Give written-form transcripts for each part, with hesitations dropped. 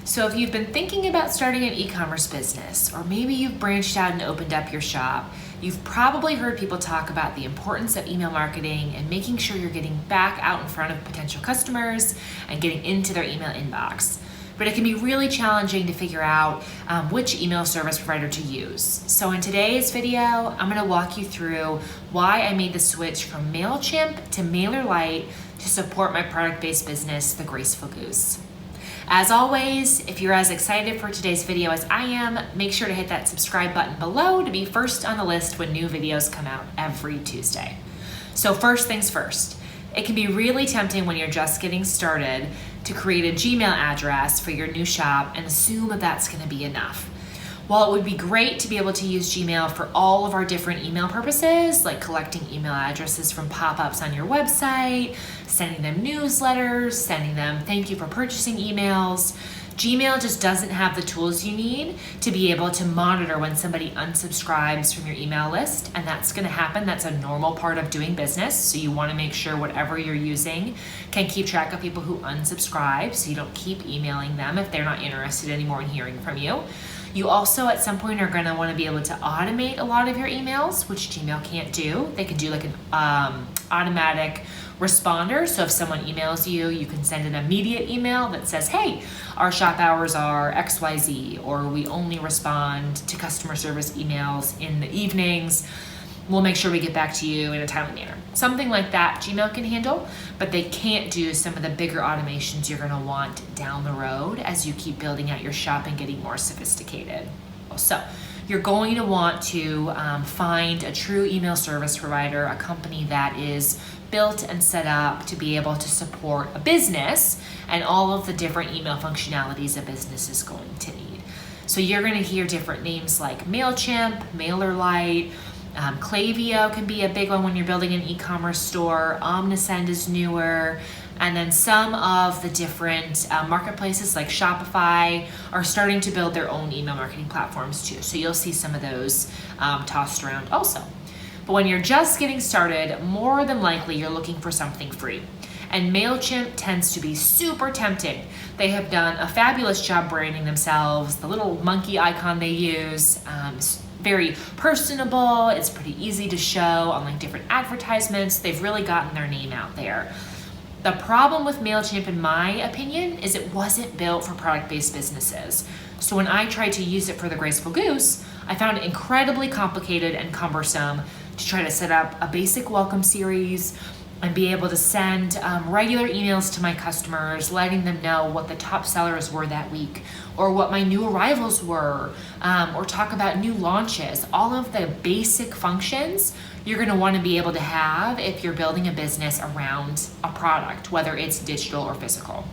So if you've been thinking about starting an e-commerce business, or maybe you've branched out and opened up your shop, you've probably heard people talk about the importance of email marketing and making sure you're getting back out in front of potential customers and getting into their email inbox. But it can be really challenging to figure out which email service provider to use. So in today's video, I'm gonna walk you through why I made the switch from Mailchimp to Mailerlite to support my product-based business, The Graceful Goose. As always, if you're as excited for today's video as I am, make sure to hit that subscribe button below to be first on the list when new videos come out every Tuesday. So first things first, it can be really tempting when you're just getting started to create a Gmail address for your new shop and assume that that's gonna be enough. While it would be great to be able to use Gmail for all of our different email purposes, like collecting email addresses from pop-ups on your website, sending them newsletters, sending them thank you for purchasing emails, Gmail just doesn't have the tools you need to be able to monitor when somebody unsubscribes from your email list, and that's gonna happen. That's a normal part of doing business, so you wanna make sure whatever you're using can keep track of people who unsubscribe, so you don't keep emailing them if they're not interested anymore in hearing from you. You also at some point are gonna wanna be able to automate a lot of your emails, which Gmail can't do. They can do like an automatic responder. So if someone emails you, you can send an immediate email that says, hey, our shop hours are XYZ, or we only respond to customer service emails in the evenings. We'll make sure we get back to you in a timely manner. Something like that Gmail can handle, but they can't do some of the bigger automations you're gonna want down the road as you keep building out your shop and getting more sophisticated. So you're going to want to find a true email service provider, a company that is built and set up to be able to support a business and all of the different email functionalities a business is going to need. So you're gonna hear different names like Mailchimp, Mailerlite, Klaviyo can be a big one when you're building an e-commerce store. Omnisend is newer. And then some of the different marketplaces like Shopify are starting to build their own email marketing platforms too. So you'll see some of those tossed around also. But when you're just getting started, more than likely you're looking for something free. And Mailchimp tends to be super tempting. They have done a fabulous job branding themselves. The little monkey icon they use, very personable. It's pretty easy to show on like different advertisements. They've really gotten their name out there. The problem with Mailchimp, in my opinion, is it wasn't built for product-based businesses. So when I tried to use it for The Graceful Goose, I found it incredibly complicated and cumbersome to try to set up a basic welcome series and be able to send regular emails to my customers, letting them know what the top sellers were that week, or what my new arrivals were, or talk about new launches. All of the basic functions you're gonna wanna be able to have if you're building a business around a product, whether it's digital or physical.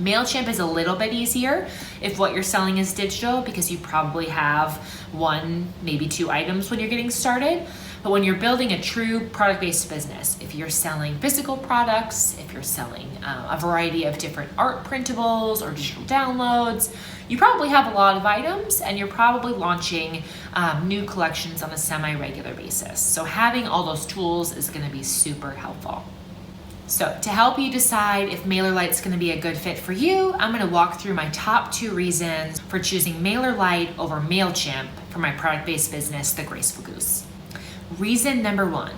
Mailchimp is a little bit easier if what you're selling is digital, because you probably have one, maybe two items when you're getting started. But when you're building a true product-based business, if you're selling physical products, if you're selling a variety of different art printables or digital downloads, you probably have a lot of items and you're probably launching new collections on a semi-regular basis. So having all those tools is gonna be super helpful. So to help you decide if Mailerlite's gonna be a good fit for you, I'm gonna walk through my top 2 reasons for choosing Mailerlite over Mailchimp for my product-based business, The Graceful Goose. Reason number 1,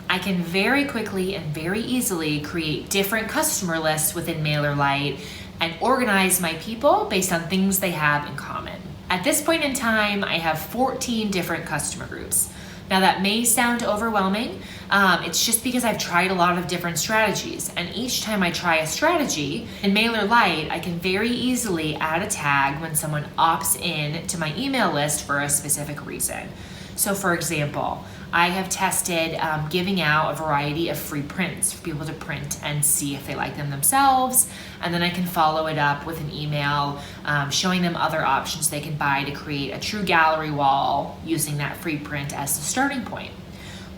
I can very quickly and very easily create different customer lists within Mailerlite and organize my people based on things they have in common. At this point in time, I have 14 different customer groups. Now that may sound overwhelming. It's just because I've tried a lot of different strategies, and each time I try a strategy, in Mailerlite, I can very easily add a tag when someone opts in to my email list for a specific reason. So for example, I have tested giving out a variety of free prints for people to print and see if they like them themselves. And then I can follow it up with an email showing them other options they can buy to create a true gallery wall using that free print as the starting point.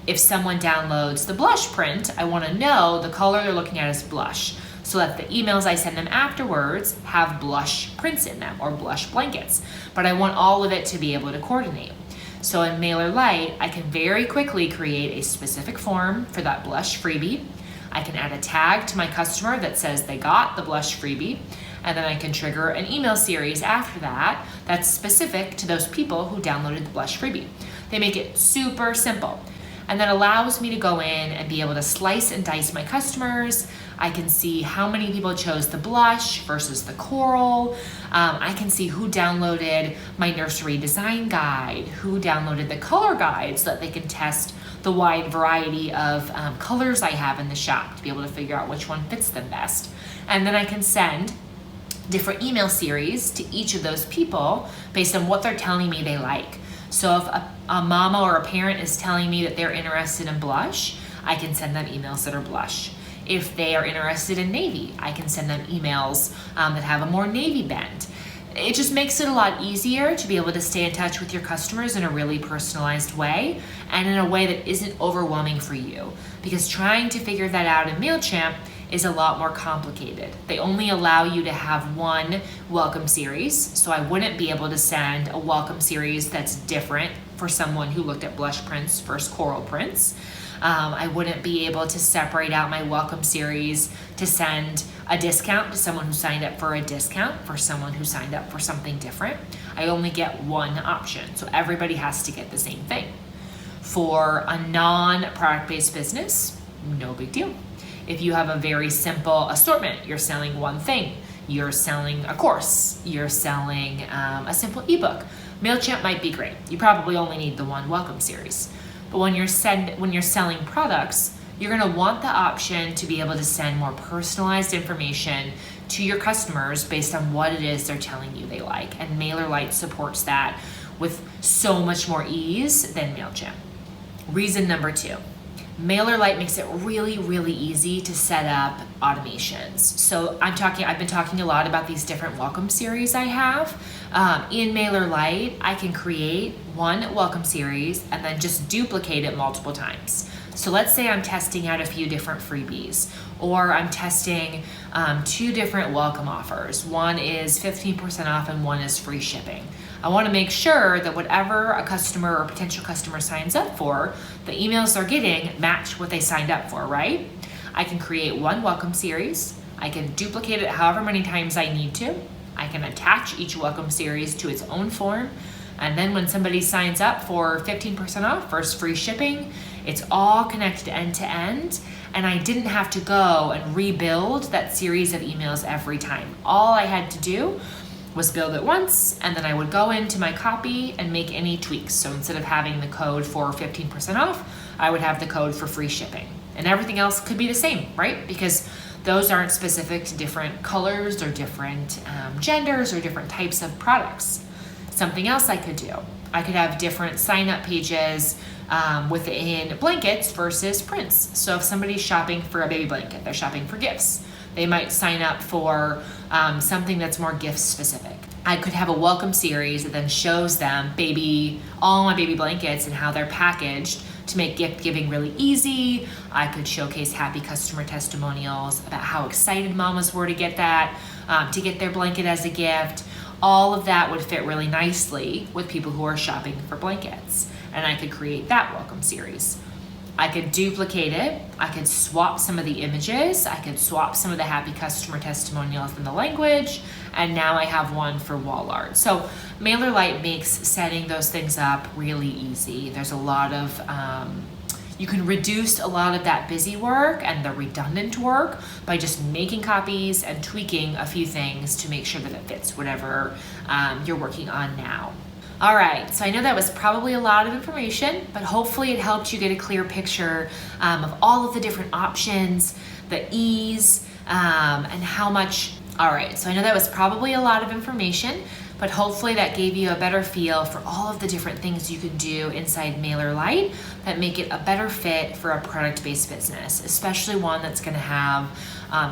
If someone downloads the blush print, I want to know the color they're looking at is blush, so that the emails I send them afterwards have blush prints in them or blush blankets. But I want all of it to be able to coordinate. So in Mailerlite, I can very quickly create a specific form for that blush freebie. I can add a tag to my customer that says they got the blush freebie. And then I can trigger an email series after that that's specific to those people who downloaded the blush freebie. They make it super simple. And that allows me to go in and be able to slice and dice my customers. I can see how many people chose the blush versus the coral. I can see who downloaded my nursery design guide, who downloaded the color guide so that they can test the wide variety of colors I have in the shop to be able to figure out which one fits them best. And then I can send different email series to each of those people based on what they're telling me they like. So if a mama or a parent is telling me that they're interested in blush, I can send them emails that are blush. If they are interested in navy, I can send them emails that have a more navy bend. It just makes it a lot easier to be able to stay in touch with your customers in a really personalized way and in a way that isn't overwhelming for you. Because trying to figure that out in Mailchimp is a lot more complicated. They only allow you to have one welcome series, so I wouldn't be able to send a welcome series that's different for someone who looked at blush prints versus coral prints. I wouldn't be able to separate out my welcome series to send a discount to someone who signed up for a discount for someone who signed up for something different. I only get one option, so everybody has to get the same thing. For a non-product based business, no big deal. If you have a very simple assortment, you're selling one thing, you're selling a course, you're selling a simple ebook, Mailchimp might be great. You probably only need the one welcome series. But when you're selling products, you're gonna want the option to be able to send more personalized information to your customers based on what it is they're telling you they like. And Mailerlite supports that with so much more ease than Mailchimp. Reason number 2. Mailerlite makes it really, really easy to set up automations. So I've been talking a lot about these different welcome series I have. In Mailerlite, I can create one welcome series and then just duplicate it multiple times. So let's say I'm testing out a few different freebies, or I'm testing 2 different welcome offers. One is 15% off and one is free shipping. I want to make sure that whatever a customer or potential customer signs up for, the emails they're getting match what they signed up for, right? I can create one welcome series. I can duplicate it however many times I need to. I can attach each welcome series to its own form. And then when somebody signs up for 15% off versus free shipping, it's all connected end to end. And I didn't have to go and rebuild that series of emails every time. All I had to do was build it once, and then I would go into my copy and make any tweaks. So instead of having the code for 15% off, I would have the code for free shipping. And everything else could be the same, right? Because those aren't specific to different colors or different genders or different types of products. Something else I could do, I could have different sign-up pages within blankets versus prints. So if somebody's shopping for a baby blanket, they're shopping for gifts. They might sign up for something that's more gift specific. I could have a welcome series that then shows them all my baby blankets and how they're packaged to make gift giving really easy. I could showcase happy customer testimonials about how excited mamas were to get that, to get their blanket as a gift. All of that would fit really nicely with people who are shopping for blankets. And I could create that welcome series. I could duplicate it. I could swap some of the images. I could swap some of the happy customer testimonials in the language. And now I have one for wall art. So Mailerlite makes setting those things up really easy. There's a lot of, you can reduce a lot of that busy work and the redundant work by just making copies and tweaking a few things to make sure that it fits whatever you're working on now. All right, so I know that was probably a lot of information, but hopefully it helped you get a clear picture of all of the different options, the ease, and how much. All right, so I know that was probably a lot of information, but hopefully that gave you a better feel for all of the different things you can do inside Mailerlite that make it a better fit for a product-based business, especially one that's gonna have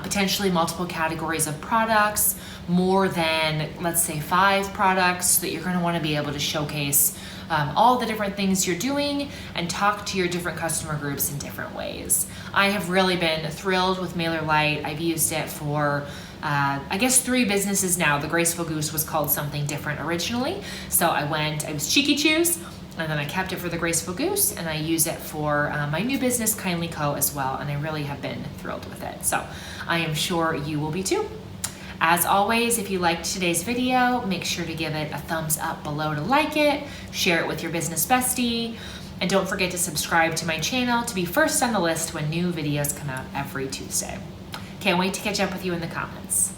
potentially multiple categories of products, more than, let's say, 5 products that you're gonna wanna be able to showcase all the different things you're doing and talk to your different customer groups in different ways. I have really been thrilled with Mailerlite. I've used it for I guess 3 businesses now. The Graceful Goose was called something different originally. So I was Cheeky Chews, and then I kept it for the Graceful Goose, and I use it for my new business, Kindly Co, as well, and I really have been thrilled with it. So I am sure you will be too. As always, if you liked today's video, make sure to give it a thumbs up below to like it, share it with your business bestie, and don't forget to subscribe to my channel to be first on the list when new videos come out every Tuesday. Can't wait to catch up with you in the comments.